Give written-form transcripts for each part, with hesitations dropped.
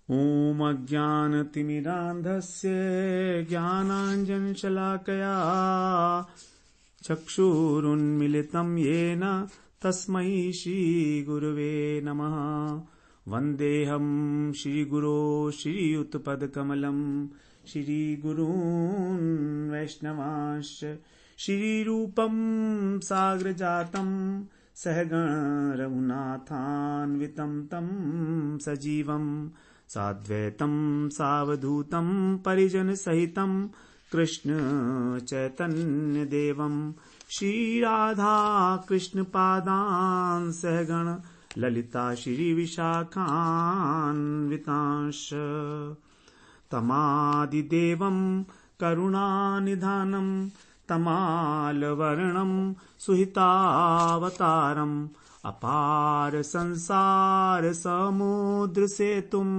ॐ अज्ञानतिमिरान्धस्य ज्ञानाञ्जनशलाकया चक्षुरुन्मिलितं येन तस्मै श्रीगुरुवे नमः। वन्देऽहं श्रीगुरो श्रीयुतपदकमलं श्रीगुरून् वैष्णवांश्च श्रीरूपं साग्रजातं सहगण रघुनाथान्वितं तं सजीवं साद्वैतं सावधूतं परिजनसहितं कृष्ण चैतन्यदेवं श्रीराधा कृष्णपादान् सहगण ललिता श्रीविशाखान्वितांश्च तमादिदेवं करुणानिधानं तमालवर्णं सुहितावतारम् अपार संसार समुद्र सेतुं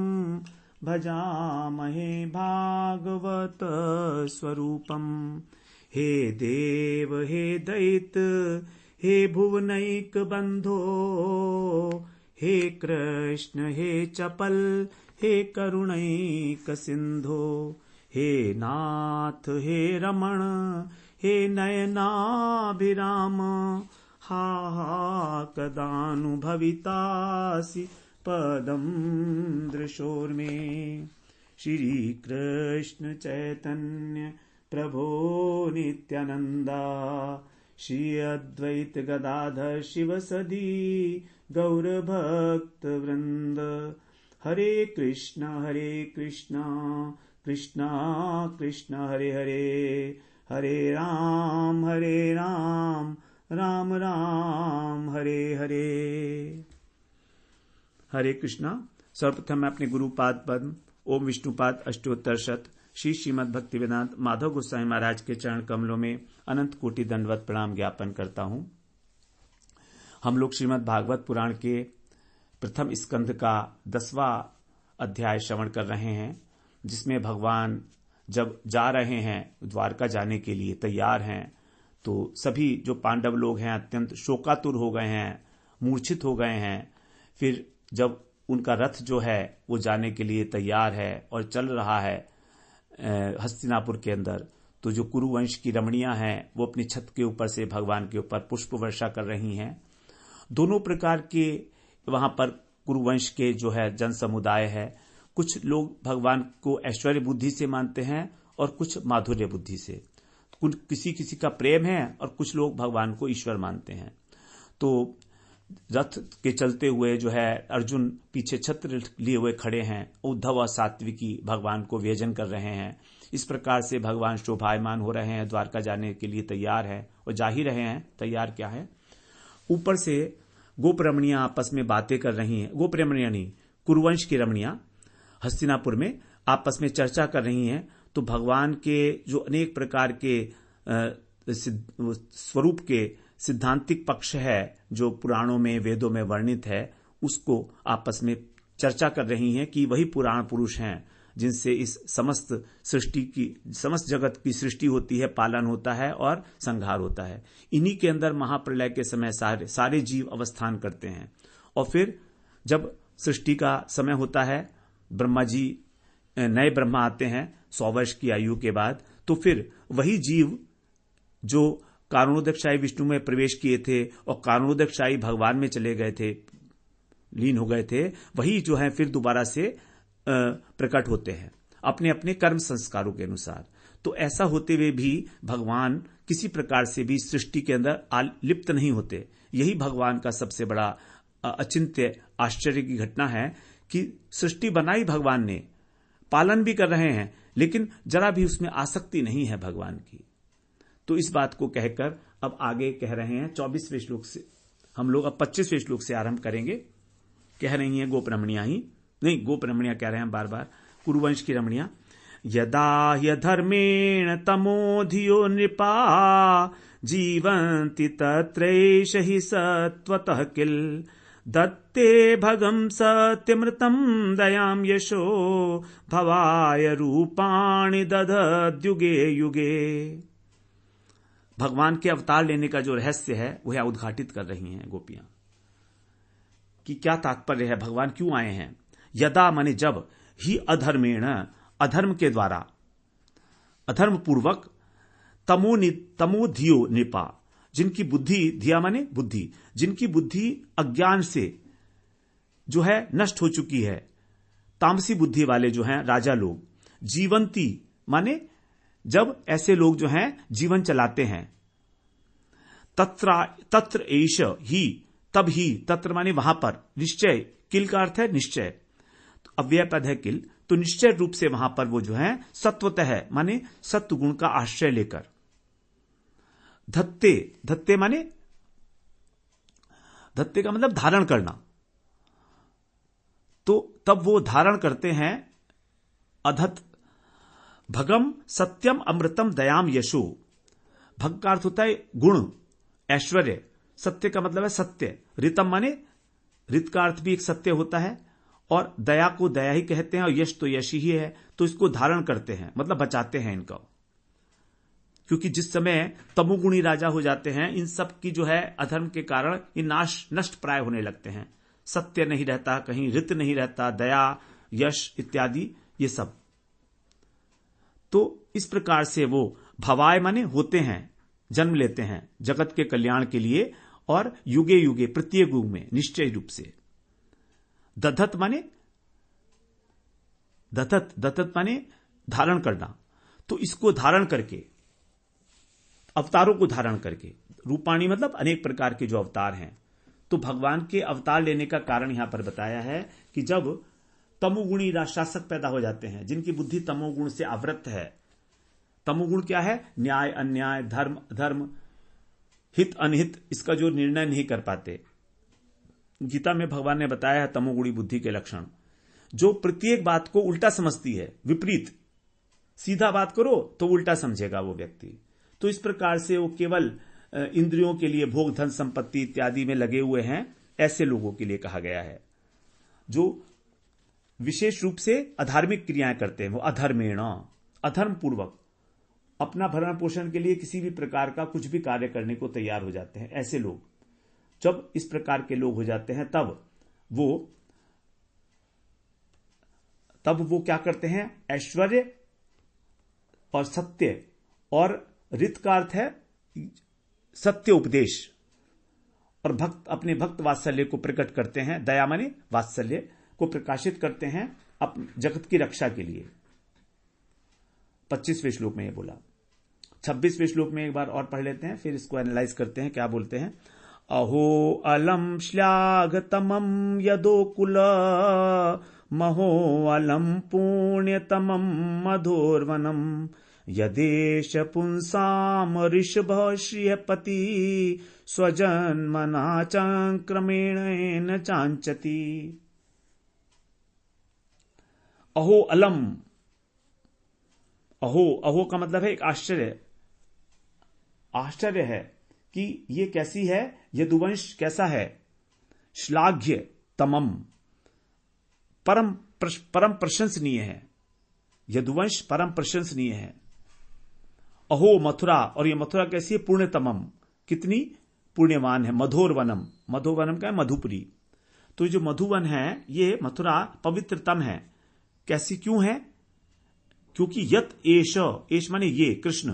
भजामहे भागवत स्वरूपम्। हे देव हे दैत हे भुवनैक बंधो हे कृष्ण हे चपल हे करुणैक सिंधो हे नाथ हे रमण हे नयनाभिराम हा कदानुभवितासि पदं दृशोर्मे। श्री कृष्ण चैतन्य प्रभो नित्यानंदा श्री अद्वैत गदाधर शिवसदी गौर भक्त वृंद। हरे कृष्णा कृष्णा कृष्णा हरे हरे हरे राम राम राम हरे हरे। हरे कृष्णा। सर्वप्रथम मैं अपने गुरुपाद पद्म ओम विष्णुपाद अष्टोत्तर शत श्री श्रीमद् भक्तिवेदांत माधव गोस्वामी महाराज के चरण कमलों में अनंत कोटि दंडवत प्रणाम ज्ञापन करता हूं। हम लोग श्रीमद् भागवत पुराण के प्रथम स्कंध का 10वां अध्याय श्रवण कर रहे हैं, जिसमें भगवान जब जा रहे हैं द्वारका जाने के लिए तैयार हैं, तो सभी जो पांडव लोग हैं अत्यंत शोकातुर हो गए हैं, मूर्छित हो गए हैं। फिर जब उनका रथ जो है वो जाने के लिए तैयार है और चल रहा है हस्तिनापुर के अंदर, तो जो कुरुवंश की रमणियां हैं वो अपनी छत के ऊपर से भगवान के ऊपर पुष्प वर्षा कर रही हैं। दोनों प्रकार के वहां पर कुरुवंश के जो है जन समुदाय है। कुछ लोग भगवान को ऐश्वर्य बुद्धि से मानते हैं और कुछ माधुर्य बुद्धि से। किसी किसी का प्रेम है और कुछ लोग भगवान को ईश्वर मानते हैं। तो रथ के चलते हुए जो है अर्जुन पीछे छत्र लिए हुए खड़े हैं, उद्धव और सात्विकी भगवान को व्यजन कर रहे हैं। इस प्रकार से भगवान शोभायमान हो रहे हैं, द्वारका जाने के लिए तैयार है और जा ही रहे हैं। तैयार क्या है, ऊपर से गोप रमणियां आपस में बातें कर रही हैं। गोप रमणियां नहीं, कुरुवंश की रमणियां हस्तिनापुर में आपस में चर्चा कर रही हैं। तो भगवान के जो अनेक प्रकार के स्वरूप के सिद्धांतिक पक्ष है जो पुराणों में वेदों में वर्णित है, उसको आपस में चर्चा कर रही हैं कि वही पुराण पुरुष हैं जिनसे इस समस्त सृष्टि की, समस्त जगत की सृष्टि होती है, पालन होता है और संहार होता है। इन्हीं के अंदर महाप्रलय के समय सारे जीव अवस्थान करते हैं। और फिर जब सृष्टि का समय होता है, ब्रह्मा जी नए ब्रह्मा आते हैं 100 वर्ष की आयु के बाद, तो फिर वही जीव जो कारणोदकशाही विष्णु में प्रवेश किए थे और कारणोदकशाही भगवान में चले गए थे, लीन हो गए थे, वही जो है फिर दोबारा से प्रकट होते हैं अपने अपने कर्म संस्कारों के अनुसार। तो ऐसा होते हुए भी भगवान किसी प्रकार से भी सृष्टि के अंदर लिप्त नहीं होते। यही भगवान का सबसे बड़ा अचिंत्य आश्चर्य की घटना है कि सृष्टि बनाई भगवान ने, पालन भी कर रहे हैं, लेकिन जरा भी उसमें आसक्ति नहीं है भगवान की। तो इस बात को कहकर अब आगे कह रहे हैं 24वें श्लोक से। हम लोग अब 25वें श्लोक से आरंभ करेंगे। कह रही हैं गोप रमणियां ही नहीं, गोप रमणियां कह रहे हैं बार बार, कुरुवंश की रमणियां। यदा ह्यधर्मेण तमोधियो नृपा जीवन्ति तत्रैष हि सत्वतः किल दत्ते भगं सत्यमृतं दयां यशो भवाय रूपाणि दधद्युगे युगे। भगवान के अवतार लेने का जो रहस्य है वह उद्घाटित कर रही हैं गोपियां कि क्या तात्पर्य है, भगवान क्यों आए हैं। यदा माने जब, ही अधर्मेण, अधर्म के द्वारा, अधर्म पूर्वक, तमोधियो नृपा, जिनकी बुद्धि, धिया माने बुद्धि, जिनकी बुद्धि अज्ञान से जो है नष्ट हो चुकी है, तामसी बुद्धि वाले जो हैं राजा लोग, जीवंती माने जब ऐसे लोग जो हैं जीवन चलाते हैं, तत्र एष ही, तब ही, तत्र माने वहां पर, निश्चय, किल का अर्थ है निश्चय, तो अव्यय पद है किल, तो निश्चय रूप से वहां पर वो जो है सत्वतः है माने सत्व गुण का आश्रय लेकर, धत्ते, धत्ते माने धत्ते का मतलब धारण करना, तो तब वो धारण करते हैं अधत, भगम सत्यम अमृतम दयाम यशो, भग का अर्थ होता है गुण, ऐश्वर्य, सत्य का मतलब है सत्य, ऋतम माने ऋत का अर्थ भी एक सत्य होता है, और दया को दया ही कहते हैं, और यश तो यश ही है, तो इसको धारण करते हैं मतलब बचाते हैं इनको, क्योंकि जिस समय तमोगुणी राजा हो जाते हैं, इन सब की जो है अधर्म के कारण ये नष्ट प्राय होने लगते हैं, सत्य नहीं रहता, कहीं ऋत नहीं रहता, दया, यश इत्यादि ये सब। तो इस प्रकार से वो भवाय माने होते हैं, जन्म लेते हैं जगत के कल्याण के लिए, और युगे युगे प्रत्येक युग में निश्चय रूप से। दधत माने दत्त माने धारण करना, तो इसको धारण करके, अवतारों को धारण करके, रूपाणी मतलब अनेक प्रकार के जो अवतार हैं, तो भगवान के अवतार लेने का कारण यहां पर बताया है कि जब तमोगुणी शासक पैदा हो जाते हैं, जिनकी बुद्धि तमोगुण से आवृत है, तमोगुण क्या है, न्याय अन्याय, धर्म अधर्म, हित अनहित, इसका जो निर्णय नहीं कर पाते। गीता में भगवान ने बताया है तमोगुणी बुद्धि के लक्षण, जो प्रत्येक बात को उल्टा समझती है, विपरीत, सीधा बात करो तो उल्टा समझेगा वो व्यक्ति। तो इस प्रकार से वो केवल इंद्रियों के लिए, भोग धन संपत्ति इत्यादि में लगे हुए हैं, ऐसे लोगों के लिए कहा गया है। जो विशेष रूप से अधार्मिक क्रियाएं करते हैं, वो अधर्मेण, अधर्म पूर्वक अपना भरण पोषण के लिए किसी भी प्रकार का कुछ भी कार्य करने को तैयार हो जाते हैं, ऐसे लोग जब इस प्रकार के लोग हो जाते हैं, तब वो क्या करते हैं, ऐश्वर्य और सत्य, और ऋत का अर्थ है सत्य उपदेश, और भक्त अपने भक्त वात्सल्य को प्रकट करते हैं, दया माने वात्सल्य को प्रकाशित करते हैं जगत की रक्षा के लिए। 25वें श्लोक में ये बोला। 26वें श्लोक में एक बार और पढ़ लेते हैं, फिर इसको एनालाइज करते हैं, क्या बोलते हैं। अहो अलम श्लाघतमं यदोकुल महो अलम पुण्यतमं मधोर्वनम यदेश पुंसाम ऋषभ श्रियपति स्वजन्मना चक्रमेण चांचति। अहो अलम, अहो का मतलब है एक आश्चर्य, आश्चर्य है कि ये कैसी है, यदुवंश कैसा है, श्लाघ्य तमम, परम प्रशंसनीय है, यदुवंश परम प्रशंसनीय है। अहो मथुरा, और ये मथुरा कैसी है, पुण्यतमम, कितनी पुण्यवान है, मधोरवनम, मधोवनम का है मधुपुरी, तो जो मधुवन है ये मथुरा पवित्रतम है। कैसी क्यों है, क्योंकि यत एष माने ये कृष्ण,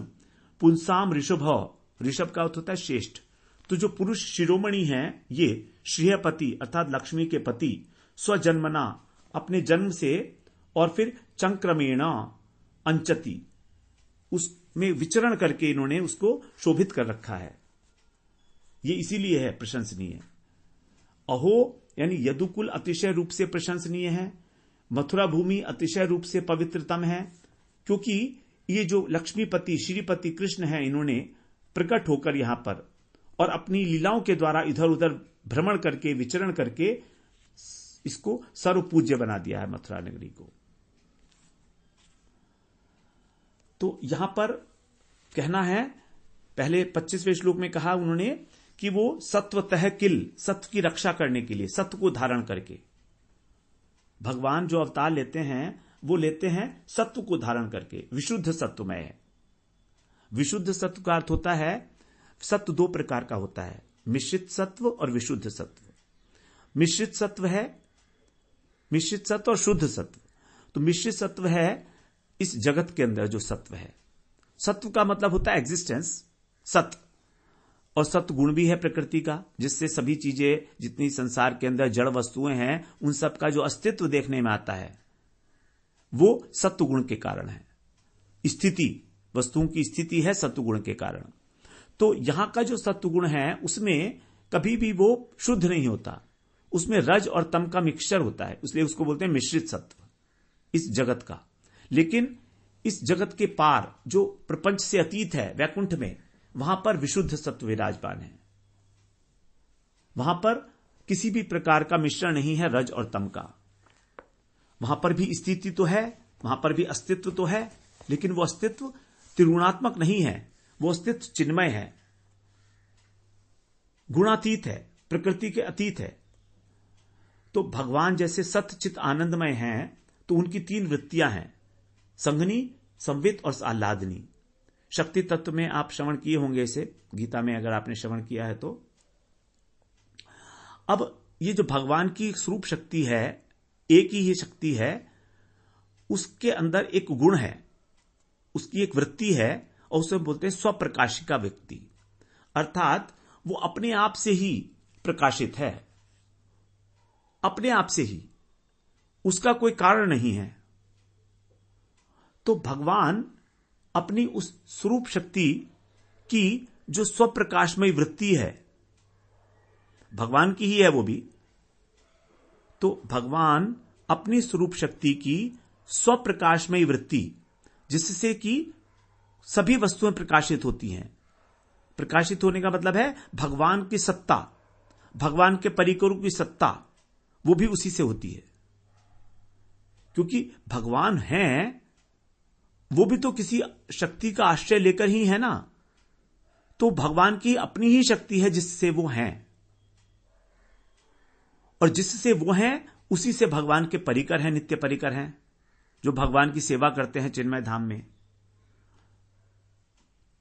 पुंसाम ऋषभ, ऋषभ का अर्थ होता है श्रेष्ठ, तो जो पुरुष शिरोमणि हैं ये श्रेयपति अर्थात लक्ष्मी के पति, स्वजन्मना अपने जन्म से, और फिर चंक्रमेण अंचति, उसमें विचरण करके इन्होंने उसको शोभित कर रखा है, ये इसीलिए है प्रशंसनीय। अहो यानी यदुकुल अतिशय रूप से प्रशंसनीय है, मथुरा भूमि अतिशय रूप से पवित्रतम है, क्योंकि ये जो लक्ष्मीपति श्रीपति कृष्ण है, इन्होंने प्रकट होकर यहां पर और अपनी लीलाओं के द्वारा इधर उधर भ्रमण करके, विचरण करके इसको सर्वपूज्य बना दिया है मथुरा नगरी को। तो यहां पर कहना है, पहले 25वें श्लोक में कहा उन्होंने कि वो सत्वतः किल, सत्व की रक्षा करने के लिए, सत्व को धारण करके भगवान जो अवतार लेते हैं वो लेते हैं सत्व को धारण करके, विशुद्ध सत्वमय है। विशुद्ध सत्व का अर्थ होता है, सत्व दो प्रकार का होता है, मिश्रित सत्व और विशुद्ध सत्व। मिश्रित सत्व है, मिश्रित सत्व और शुद्ध सत्व। तो मिश्रित सत्व है इस जगत के अंदर जो सत्व है। सत्व का मतलब होता है एग्जिस्टेंस, सत्व, और सत्व गुण भी है प्रकृति का, जिससे सभी चीजें जितनी संसार के अंदर जड़ वस्तुएं हैं उन सब का जो अस्तित्व देखने में आता है वो सत्व गुण के कारण है। स्थिति, वस्तुओं की स्थिति है सत्व गुण के कारण। तो यहां का जो सत्व गुण है उसमें कभी भी वो शुद्ध नहीं होता, उसमें रज और तम का मिक्सचर होता है, इसलिए उसको बोलते हैं मिश्रित सत्व इस जगत का। लेकिन इस जगत के पार जो प्रपंच से अतीत है, वैकुंठ में, वहां पर विशुद्ध सत्व विराजमान है। वहां पर किसी भी प्रकार का मिश्रण नहीं है रज और तम का। वहां पर भी स्थिति तो है, वहां पर भी अस्तित्व तो है, लेकिन वो अस्तित्व त्रिगुणात्मक नहीं है, वो अस्तित्व चिन्मय है, गुणातीत है, प्रकृति के अतीत है। तो भगवान जैसे सत्य चित आनंदमय हैं तो उनकी 3 वृत्तियां हैं, संघनी, संवित और आह्लादनी। शक्ति तत्व में आप श्रवण किए होंगे इसे, गीता में अगर आपने श्रवण किया है तो। अब ये जो भगवान की स्वरूप शक्ति है, एक ही शक्ति है, उसके अंदर एक गुण है, उसकी एक वृत्ति है, और उसे बोलते हैं स्वप्रकाशिका व्यक्ति, अर्थात वो अपने आप से ही प्रकाशित है, अपने आप से ही, उसका कोई कारण नहीं है। तो भगवान अपनी उस स्वरूप शक्ति की जो स्वप्रकाशमय वृत्ति है, भगवान की ही है वो भी, तो भगवान अपनी स्वरूप शक्ति की स्वप्रकाशमय वृत्ति, जिससे कि सभी वस्तुएं प्रकाशित होती हैं। प्रकाशित होने का मतलब है भगवान की सत्ता, भगवान के परिकरों की सत्ता, वो भी उसी से होती है। क्योंकि भगवान हैं, वो भी तो किसी शक्ति का आश्रय लेकर ही है ना। तो भगवान की अपनी ही शक्ति है जिससे वो हैं, और जिससे वो हैं उसी से भगवान के परिकर हैं, नित्य परिकर हैं, जो भगवान की सेवा करते हैं चिन्मय धाम में।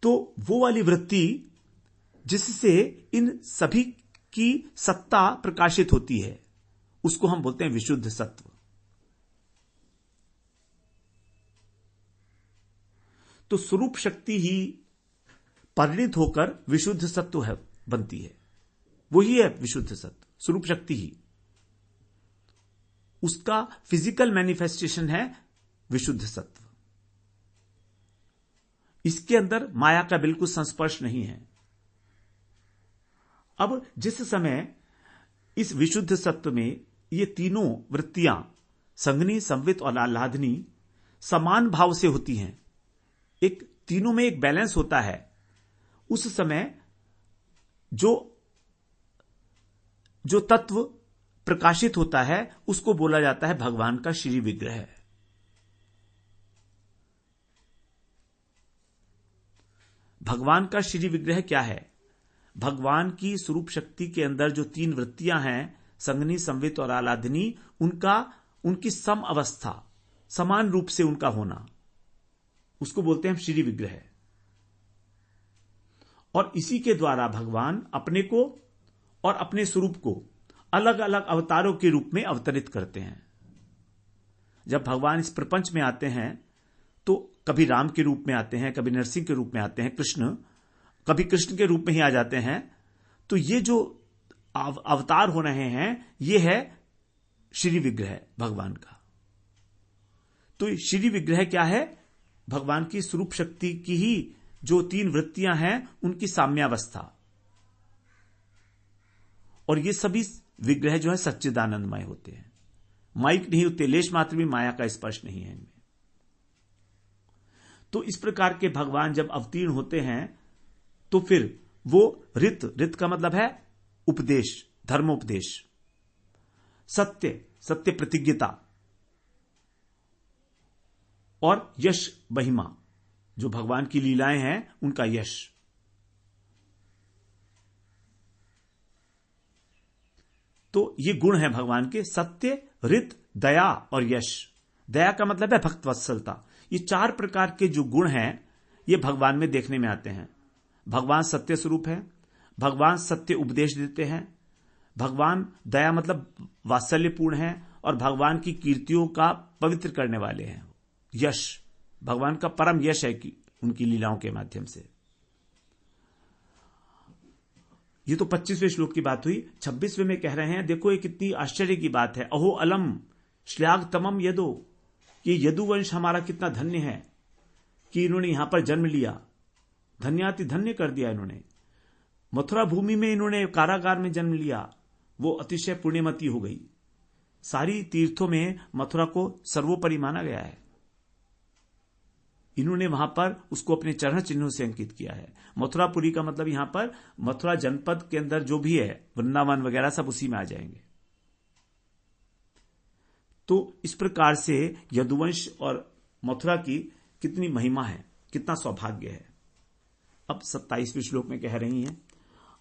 तो वो वाली वृत्ति जिससे इन सभी की सत्ता प्रकाशित होती है, उसको हम बोलते हैं विशुद्ध सत्व। तो स्वरूप शक्ति ही परिणित होकर विशुद्ध सत्व है, बनती है, वही है विशुद्ध सत्व, स्वरूप शक्ति ही। उसका फिजिकल मैनिफेस्टेशन है विशुद्ध सत्व। इसके अंदर माया का बिल्कुल संस्पर्श नहीं है। अब जिस समय इस विशुद्ध सत्व में ये तीनों वृत्तियां, संघनी, संवित और आह्लादनी, समान भाव से होती हैं, एक तीनों में एक बैलेंस होता है, उस समय जो तत्व प्रकाशित होता है उसको बोला जाता है भगवान का श्री विग्रह। भगवान का श्री विग्रह क्या है? भगवान की स्वरूप शक्ति के अंदर जो 3 वृत्तियां हैं, संघनी, संवित और आह्लादनी, उनकी सम अवस्था, समान रूप से उनका होना, उसको बोलते हैं श्री विग्रह। और इसी के द्वारा भगवान अपने को और अपने स्वरूप को अलग अलग अवतारों के रूप में अवतरित करते हैं। जब भगवान इस प्रपंच में आते हैं तो कभी राम के रूप में आते हैं, कभी नरसिंह के रूप में आते हैं, कभी कृष्ण के रूप में ही आ जाते हैं। तो ये जो अवतार हो रहे हैं, ये है श्री विग्रह भगवान का। तो श्री विग्रह क्या है? भगवान की स्वरूप शक्ति की ही जो 3 वृत्तियां हैं, उनकी साम्यावस्था। और ये सभी विग्रह जो है सच्चिदानंदमय होते हैं, माइक नहीं होते, लेश मात्र भी माया का स्पर्श नहीं है इनमें। तो इस प्रकार के भगवान जब अवतीर्ण होते हैं तो फिर वो रित का मतलब है उपदेश, धर्मोपदेश, सत्य प्रतिज्ञता, और यश महिमा, जो भगवान की लीलाएं हैं उनका यश। तो ये गुण है भगवान के, सत्य, रित, दया और यश। दया का मतलब है भक्तवत्सलता। ये 4 प्रकार के जो गुण हैं ये भगवान में देखने में आते हैं। भगवान सत्य स्वरूप है, भगवान सत्य उपदेश देते हैं, भगवान दया मतलब वात्सल्यपूर्ण है, और भगवान की कीर्तियों का पवित्र करने वाले हैं। यश, भगवान का परम यश है कि उनकी लीलाओं के माध्यम से। ये तो 25वें श्लोक की बात हुई। 26वें में कह रहे हैं, देखो ये कितनी आश्चर्य की बात है। अहो अलम श्लाघतमम यदो, कि यदुवंश हमारा कितना धन्य है कि इन्होंने यहां पर जन्म लिया। धन्याति धन्य कर दिया इन्होंने। मथुरा भूमि में इन्होंने कारागार में जन्म लिया, वो अतिशय पुण्यमती हो गई। सारी तीर्थों में मथुरा को सर्वोपरि माना गया है। इन्होंने वहां पर उसको अपने चरण चिन्हों से अंकित किया है। मथुरापुरी का मतलब यहां पर मथुरा जनपद के अंदर जो भी है, वृंदावन वगैरह सब उसी में आ जाएंगे। तो इस प्रकार से यदुवंश और मथुरा की कितनी महिमा है, कितना सौभाग्य है। अब 27वें श्लोक में कह रही हैं,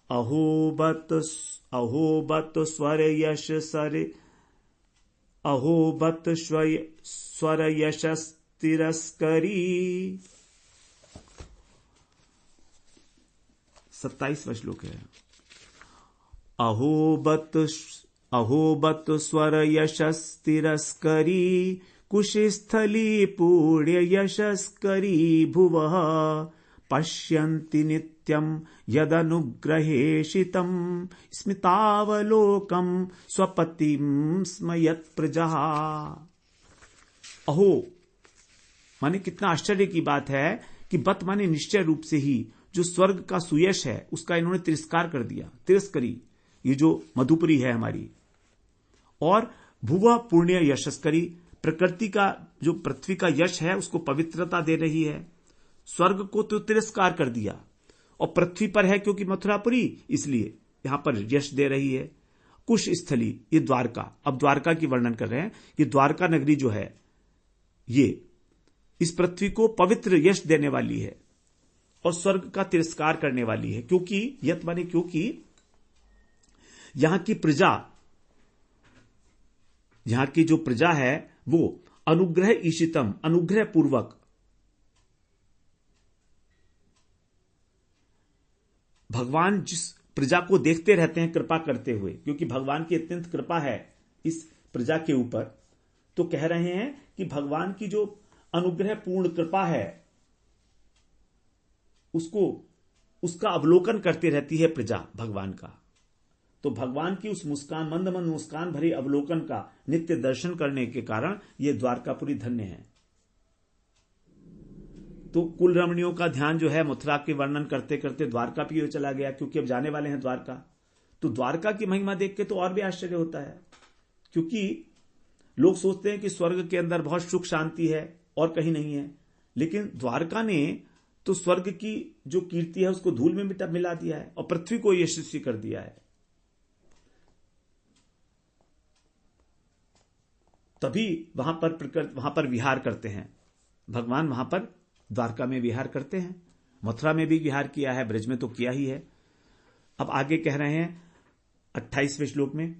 अहोबत स्वर यश सरे, अहोबत स्वर यशस् तिरस्करी। 27वां श्लोक है। अहोबत स्वर यशस् तिरस्करी, कुशिस्थली पुण्य यशस्करी भुवः, पश्यन्ति नित्यं यदनुग्रहेशितं, स्मितावलोकं स्वपतिं स्मयत् प्रजः। अहो माने कितना आश्चर्य की बात है कि बत माने निश्चय रूप से ही जो स्वर्ग का सुयश है उसका इन्होंने तिरस्कार कर दिया। तिरस्करी, ये जो मधुपुरी है हमारी, और भुवा पुण्य यशस्करी, प्रकृति का जो पृथ्वी का यश है उसको पवित्रता दे रही है। स्वर्ग को तो तिरस्कार कर दिया, और पृथ्वी पर है क्योंकि मथुरापुरी, इसलिए यहां पर यश दे रही है। कुश स्थली, ये द्वारका, अब द्वारका की वर्णन कर रहे हैं। ये द्वारका नगरी जो है ये इस पृथ्वी को पवित्र यश देने वाली है और स्वर्ग का तिरस्कार करने वाली है। क्योंकि यत माने क्योंकि यहां की प्रजा, यहां की जो प्रजा है वो अनुग्रह ईशितम, अनुग्रह पूर्वक भगवान जिस प्रजा को देखते रहते हैं कृपा करते हुए, क्योंकि भगवान की अत्यंत कृपा है इस प्रजा के ऊपर, तो कह रहे हैं कि भगवान की जो अनुग्रह पूर्ण कृपा है उसको, उसका अवलोकन करती रहती है प्रजा भगवान का। तो भगवान की उस मुस्कान, मंद मंद मुस्कान भरी अवलोकन का नित्य दर्शन करने के कारण ये द्वारकापुरी धन्य है। तो कुल रमणियों का ध्यान जो है मथुरा के वर्णन करते करते द्वारका पे चला गया, क्योंकि अब जाने वाले हैं द्वारका। तो द्वारका की महिमा देख के तो और भी आश्चर्य होता है, क्योंकि लोग सोचते हैं कि स्वर्ग के अंदर बहुत सुख शांति है और कहीं नहीं है, लेकिन द्वारका ने तो स्वर्ग की जो कीर्ति है उसको धूल में मिला दिया है और पृथ्वी को यशस्वी कर दिया है। तभी वहां पर विहार करते हैं भगवान, वहां पर द्वारका में विहार करते हैं। मथुरा में भी विहार किया है, ब्रज में तो किया ही है। अब आगे कह रहे हैं 28वें श्लोक में,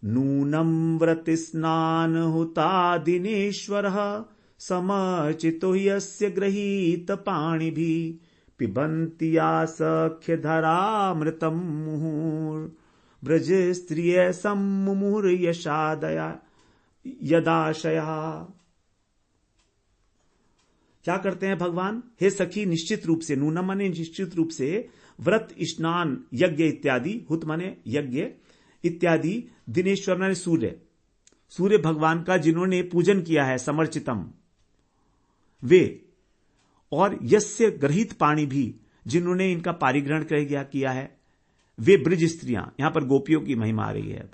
नूनम व्रति स्नान हुता दिनेश्वरः, समचितो यस्य गृहीत पाणिभिः, पिबन्ति आसख्य धरामृतं मुहुर्, ब्रज स्त्रिय सम्मुहुर् यशादया यदाशया। क्या करते हैं भगवान? हे सखी, निश्चित रूप से, नूनम माने निश्चित रूप से, व्रत स्नान यज्ञ इत्यादि, हुत माने यज्ञ इत्यादि, दिनेश्वर माने सूर्य, सूर्य भगवान का जिन्होंने पूजन किया है, समर्चितम वे, और यस्य ग्रहित पाणी भी, जिन्होंने इनका पारिग्रहण किया है, वे ब्रज स्त्रियां। यहां पर गोपियों की महिमा आ रही है,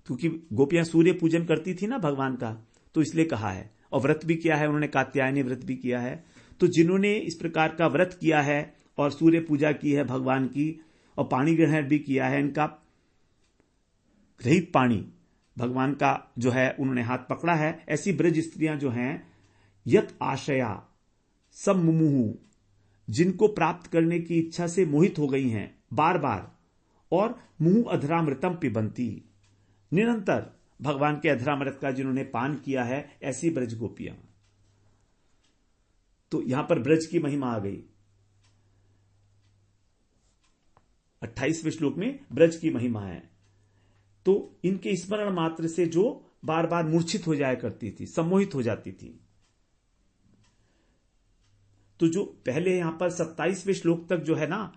क्योंकि गोपियां सूर्य पूजन करती थी ना भगवान का, तो इसलिए कहा है। और व्रत भी किया है उन्होंने, कात्यायनी व्रत भी किया है। तो जिन्होंने इस प्रकार का व्रत किया है और सूर्य पूजा की है भगवान की, और पाणी ग्रहण भी किया है, इनका ग्रहित पाणी भगवान का जो है उन्होंने हाथ पकड़ा है, ऐसी ब्रज स्त्रियां जो हैं, यत आशया सब मुमुहु, जिनको प्राप्त करने की इच्छा से मोहित हो गई हैं बार बार, और मुहु अधरामृतम पिबंती, निरंतर भगवान के अधरामृत का जिन्होंने पान किया है, ऐसी ब्रज गोपियां। तो यहां पर ब्रज की महिमा आ गई। 28वें श्लोक में ब्रज की महिमा है। तो इनके स्मरण मात्र से जो बार बार मूर्छित हो जाया करती थी, सम्मोहित हो जाती थी। तो जो पहले यहां पर 27वें श्लोक तक जो है ना,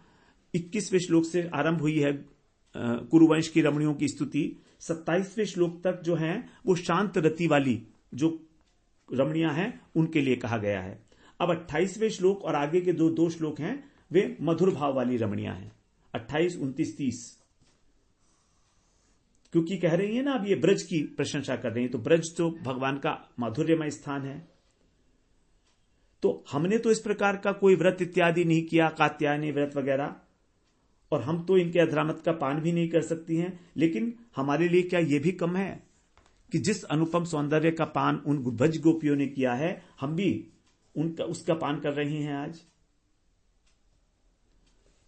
21वें श्लोक से आरंभ हुई है कुरुवंश की रमणियों की स्तुति, 27वें श्लोक तक जो है वो शांत रति वाली जो रमणियां हैं उनके लिए कहा गया है। अब 28वें श्लोक और आगे के दो श्लोक हैं वे मधुर भाव वाली रमणियां हैं, 28, 29, 30। क्योंकि कह रही है ना अब ये ब्रज की प्रशंसा कर रही है, तो ब्रज तो भगवान का माधुर्यमय स्थान है। तो हमने तो इस प्रकार का कोई व्रत इत्यादि नहीं किया, कात्यायनी व्रत वगैरह, और हम तो इनके अधरामत का पान भी नहीं कर सकती हैं, लेकिन हमारे लिए क्या यह भी कम है कि जिस अनुपम सौंदर्य का पान उन ब्रज गोपियों ने किया है, हम भी उसका पान कर रहे हैं आज।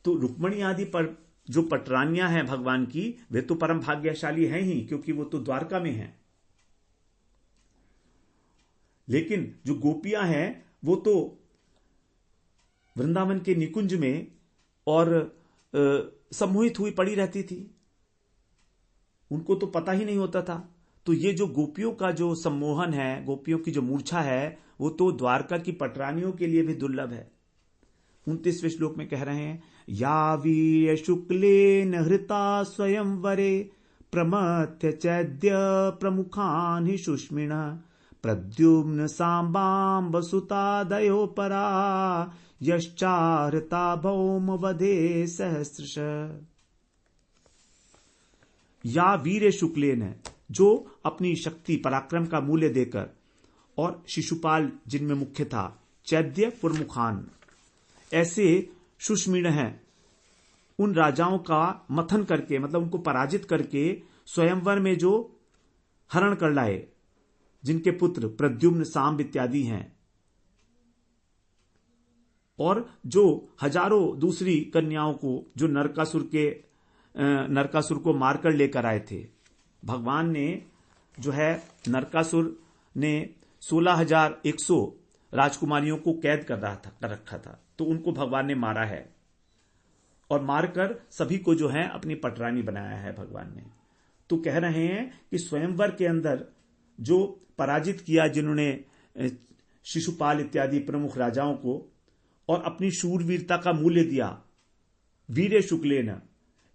तो रुक्मणी आदि पर जो पटरानियां हैं भगवान की, वे तो परम भाग्यशाली हैं ही, क्योंकि वो तो द्वारका में हैं। लेकिन जो गोपियां हैं वो तो वृंदावन के निकुंज में और सम्मोहित हुई पड़ी रहती थी, उनको तो पता ही नहीं होता था। तो ये जो गोपियों का जो सम्मोहन है, गोपियों की जो मूर्छा है, वो तो द्वारका की पटरानियों के लिए भी दुर्लभ है। 29वें श्लोक में कह रहे हैं, या वीर्य शुक्लेन हृता स्वयंवरे प्रमथ्य चैद्य प्रमुखान् हि शुष्मिण प्रद्युम्न सांबाम्ब सुतादयो परा यश्चाहृता भौम वधे सहस्रश। या वीर शुक्लेन, जो अपनी शक्ति पराक्रम का मूल्य देकर, और शिशुपाल जिनमें मुख्य था, चैद्य प्रमुखान, ऐसे सुष्मिण हैं, उन राजाओं का मथन करके, मतलब उनको पराजित करके स्वयंवर में जो हरण कर लाए, जिनके पुत्र प्रद्युम्न सांब इत्यादि हैं, और जो हजारों दूसरी कन्याओं को जो नरकासुर को मारकर लेकर आए थे। भगवान ने जो है नरकासुर ने 16,100 राजकुमारियों को कैद कर रखा था, तो उनको भगवान ने मारा है, और मारकर सभी को जो है अपनी पटरानी बनाया है भगवान ने। तो कह रहे हैं कि स्वयंवर के अंदर जो पराजित किया जिन्होंने शिशुपाल इत्यादि प्रमुख राजाओं को, और अपनी शूरवीरता का मूल्य दिया, वीर शुक्लेन,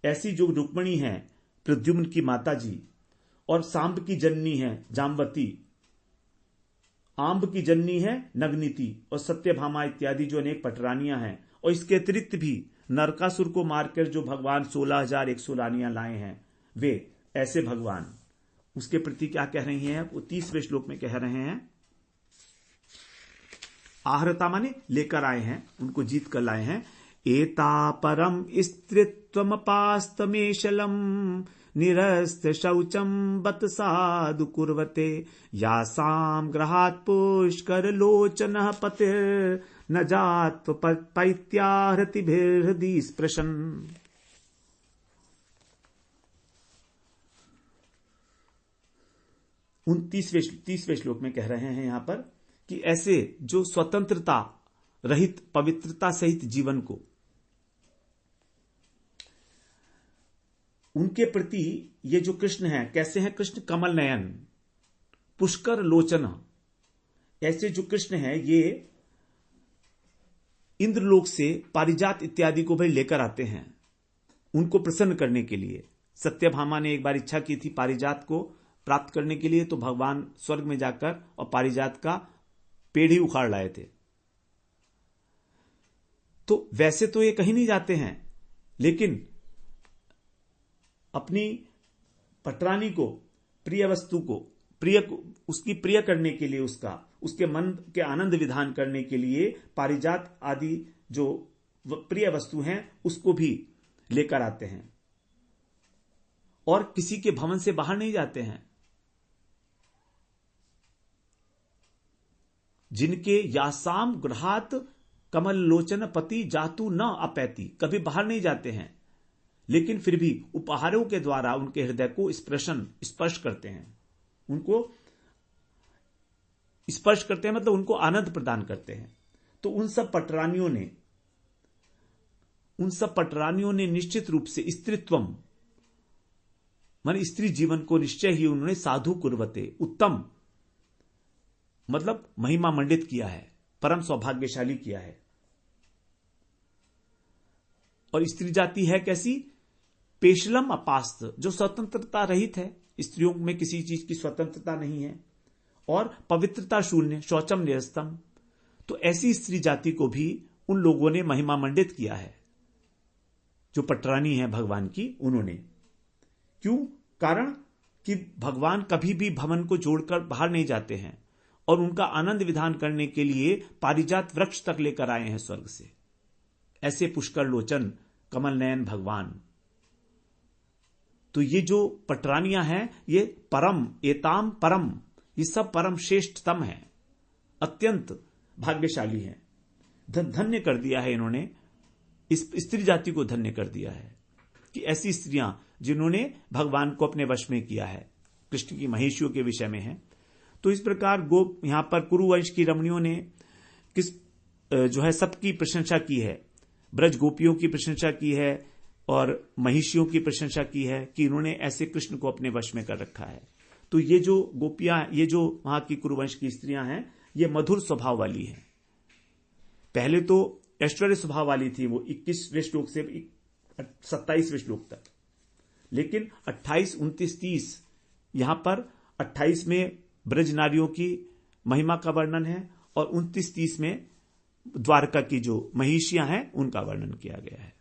ऐसी जो रुक्मणी है प्रद्युम्न की माता जी, और सांब की जननी है जाम्बती, आंब की जननी है नग्निति, और सत्यभामा इत्यादि जो अनेक पटरानियां हैं, और इसके अतिरिक्त भी नरकासुर को मारकर जो भगवान 16,100 रानियां लाए हैं, वे ऐसे भगवान उसके प्रति क्या कह रही हैं? वो 30वें श्लोक में कह रहे हैं, आहरता माने लेकर आए हैं, उनको जीत कर लाए हैं। एता परम स्त्रीत्वमपास्तमेशलम निरस्त शौचम बत साधु कुर्वते यासाम ग्रहात् पुष्कर लोचन पतिर न जात पैत्याहृतिभिर्हृदि स्पृशन। 30वें श्लोक में कह रहे हैं यहां पर कि ऐसे जो स्वतंत्रता रहित पवित्रता सहित जीवन को, उनके प्रति ये जो कृष्ण हैं, कैसे हैं कृष्ण? कमल नयन, पुष्कर लोचन, ऐसे जो कृष्ण हैं ये इंद्रलोक से पारिजात इत्यादि को भी लेकर आते हैं उनको प्रसन्न करने के लिए। सत्यभामा ने एक बार इच्छा की थी पारिजात को प्राप्त करने के लिए, तो भगवान स्वर्ग में जाकर और पारिजात का पेड़ ही उखाड़ लाए थे। तो वैसे तो ये कहीं नहीं जाते हैं, लेकिन अपनी पटरानी को, प्रिय वस्तु को, उसकी प्रिय करने के लिए, उसके मन के आनंद विधान करने के लिए पारिजात आदि जो प्रिय वस्तु हैं उसको भी लेकर आते हैं, और किसी के भवन से बाहर नहीं जाते हैं। जिनके यासाम ग्रहात कमल लोचन पति जातु न अपैति, कभी बाहर नहीं जाते हैं, लेकिन फिर भी उपहारों के द्वारा उनके हृदय को स्पर्श करते हैं, उनको स्पर्श करते हैं, मतलब उनको आनंद प्रदान करते हैं। तो उन सब पटरानियों ने निश्चित रूप से स्त्रीत्वम मन स्त्री जीवन को निश्चय ही उन्होंने साधु कुर्वते, उत्तम मतलब महिमा मंडित किया है, परम सौभाग्यशाली किया है। और स्त्री जाति है कैसी? पेशलम अपास्त, जो स्वतंत्रता रहित है, स्त्रियों में किसी चीज की स्वतंत्रता नहीं है, और पवित्रता शून्य, शौचम निरस्तम। तो ऐसी स्त्री जाति को भी उन लोगों ने महिमा मंडित किया है, जो पटरानी है भगवान की, उन्होंने। क्यों? कारण कि भगवान कभी भी भवन को जोड़कर बाहर नहीं जाते हैं और उनका आनंद विधान करने के लिए पारिजात वृक्ष तक लेकर आए हैं स्वर्ग से। ऐसे पुष्कर लोचन कमल नयन भगवान। तो ये जो पटरानियां हैं, ये परम, एताम परम, ये सब परम श्रेष्ठतम है, अत्यंत भाग्यशाली हैं। धन्य कर दिया है इन्होंने, इस स्त्री जाति को धन्य कर दिया है कि ऐसी स्त्रियां जिन्होंने भगवान को अपने वश में किया है। कृष्ण की महिषियों के विषय में है। तो इस प्रकार गोप यहां पर कुरुवंश की रमणियों ने किस जो है सबकी प्रशंसा की है, ब्रज गोपियों की प्रशंसा की है और महिषियों की प्रशंसा की है कि इन्होंने ऐसे कृष्ण को अपने वश में कर रखा है। तो ये जो गोपियां, ये जो वहां की कुरुवंश की स्त्रियां हैं, ये मधुर स्वभाव वाली हैं। पहले तो ऐश्वर्य स्वभाव वाली थी वो 21वें श्लोक से 27वें श्लोक तक, लेकिन 28, 29, 30 यहां पर 28 में ब्रज नारियों की महिमा का वर्णन है और 29, 30 में द्वारका की जो महिषियां हैं उनका वर्णन किया गया है।